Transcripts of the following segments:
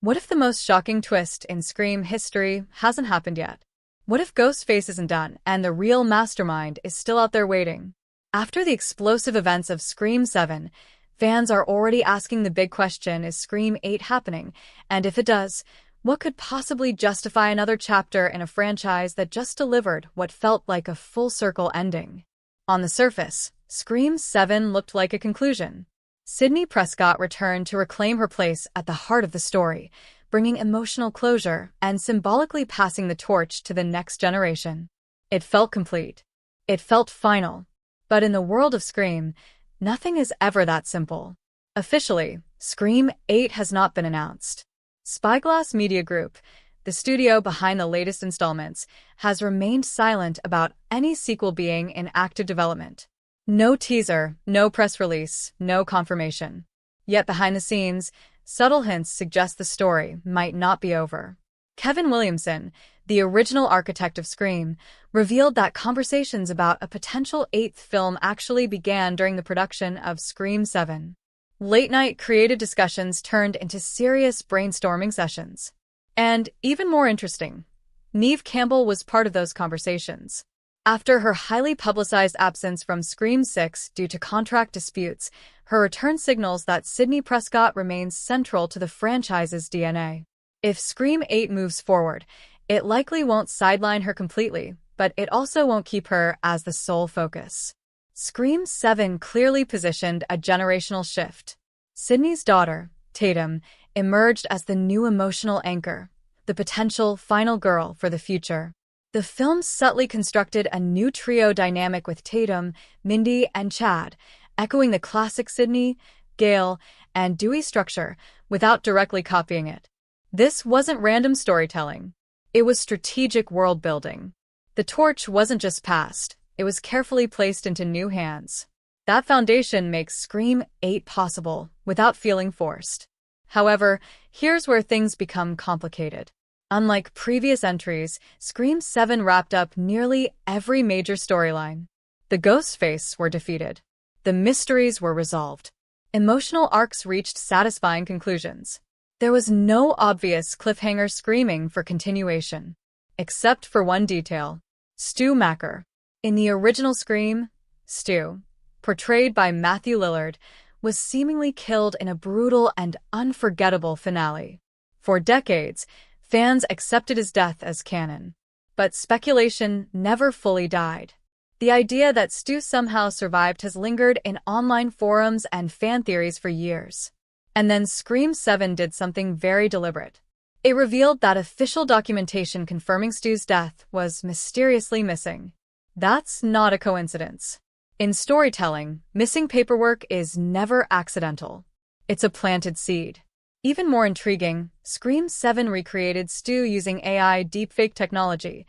What if the most shocking twist in Scream history hasn't happened yet? What if Ghostface isn't done and the real mastermind is still out there waiting? After the explosive events of Scream 7, fans are already asking the big question, is Scream 8 happening? And if it does, what could possibly justify another chapter in a franchise that just delivered what felt like a full-circle ending? On the surface, Scream 7 looked like a conclusion. Sidney Prescott returned to reclaim her place at the heart of the story, bringing emotional closure and symbolically passing the torch to the next generation. It felt complete. It felt final. But in the world of Scream, nothing is ever that simple. Officially, Scream 8 has not been announced. Spyglass Media Group, the studio behind the latest installments, has remained silent about any sequel being in active development. No teaser, no press release, no confirmation. Yet behind the scenes, subtle hints suggest the story might not be over. Kevin Williamson, the original architect of Scream, revealed that conversations about a potential 8th film actually began during the production of Scream 7. Late-night creative discussions turned into serious brainstorming sessions. And, even more interesting, Neve Campbell was part of those conversations. After her highly publicized absence from Scream 6 due to contract disputes, her return signals that Sidney Prescott remains central to the franchise's DNA. If Scream 8 moves forward, it likely won't sideline her completely, but it also won't keep her as the sole focus. Scream 7 clearly positioned a generational shift. Sidney's daughter, Tatum, emerged as the new emotional anchor, the potential final girl for the future. The film subtly constructed a new trio dynamic with Tatum, Mindy, and Chad, echoing the classic Sidney, Gale, and Dewey structure without directly copying it. This wasn't random storytelling. It was strategic world-building. The torch wasn't just passed, it was carefully placed into new hands. That foundation makes Scream 8 possible without feeling forced. However, here's where things become complicated. Unlike previous entries, Scream 7 wrapped up nearly every major storyline. The Ghostface were defeated. The mysteries were resolved. Emotional arcs reached satisfying conclusions. There was no obvious cliffhanger screaming for continuation. Except for one detail. Stu Macher. In the original Scream, Stu, portrayed by Matthew Lillard, was seemingly killed in a brutal and unforgettable finale. For decades, fans accepted his death as canon. But speculation never fully died. The idea that Stu somehow survived has lingered in online forums and fan theories for years. And then Scream 7 did something very deliberate. It revealed that official documentation confirming Stu's death was mysteriously missing. That's not a coincidence. In storytelling, missing paperwork is never accidental. It's a planted seed. Even more intriguing, Scream 7 recreated Stu using AI deepfake technology,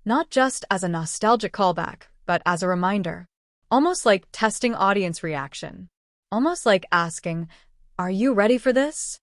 not just as a nostalgic callback, but as a reminder. Almost like testing audience reaction. Almost like asking, "Are you ready for this?"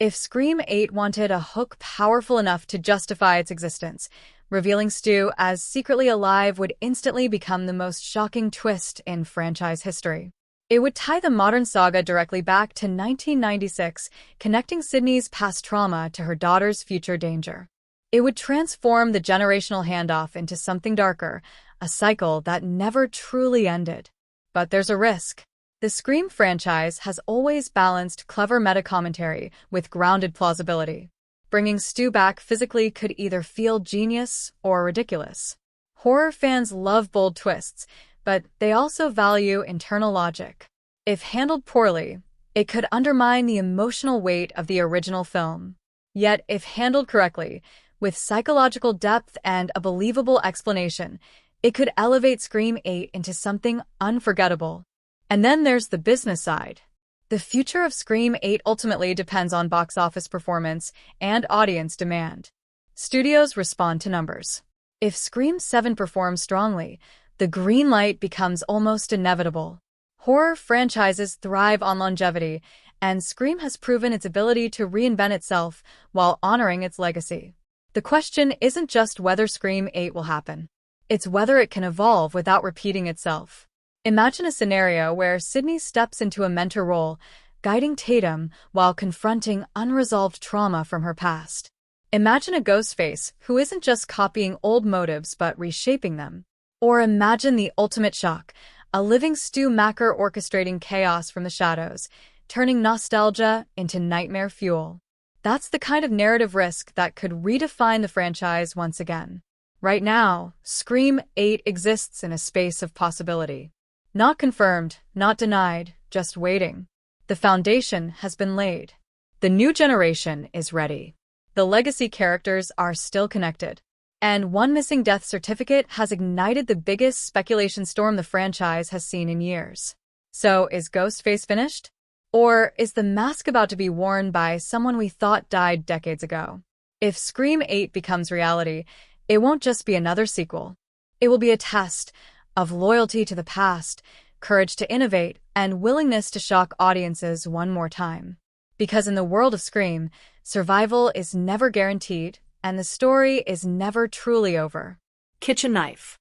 If Scream 8 wanted a hook powerful enough to justify its existence, revealing Stu as secretly alive would instantly become the most shocking twist in franchise history. It would tie the modern saga directly back to 1996, connecting Sidney's past trauma to her daughter's future danger. It would transform the generational handoff into something darker, a cycle that never truly ended. But there's a risk. The Scream franchise has always balanced clever meta-commentary with grounded plausibility. Bringing Stu back physically could either feel genius or ridiculous. Horror fans love bold twists, but they also value internal logic. If handled poorly, it could undermine the emotional weight of the original film. Yet, if handled correctly, with psychological depth and a believable explanation, it could elevate Scream 8 into something unforgettable. And then there's the business side. The future of Scream 8 ultimately depends on box office performance and audience demand. Studios respond to numbers. If Scream 7 performs strongly, the green light becomes almost inevitable. Horror franchises thrive on longevity, and Scream has proven its ability to reinvent itself while honoring its legacy. The question isn't just whether Scream 8 will happen. It's whether it can evolve without repeating itself. Imagine a scenario where Sidney steps into a mentor role, guiding Tatum while confronting unresolved trauma from her past. Imagine a Ghostface who isn't just copying old motives but reshaping them. Or imagine the ultimate shock, a living Stu Macher orchestrating chaos from the shadows, turning nostalgia into nightmare fuel. That's the kind of narrative risk that could redefine the franchise once again. Right now, Scream 8 exists in a space of possibility. Not confirmed, not denied, just waiting. The foundation has been laid. The new generation is ready. The legacy characters are still connected. And one missing death certificate has ignited the biggest speculation storm the franchise has seen in years. So, is Ghostface finished? Or is the mask about to be worn by someone we thought died decades ago? If Scream 8 becomes reality, it won't just be another sequel. It will be a test of loyalty to the past, courage to innovate, and willingness to shock audiences one more time. Because in the world of Scream, survival is never guaranteed, and the story is never truly over. Kitchen knife.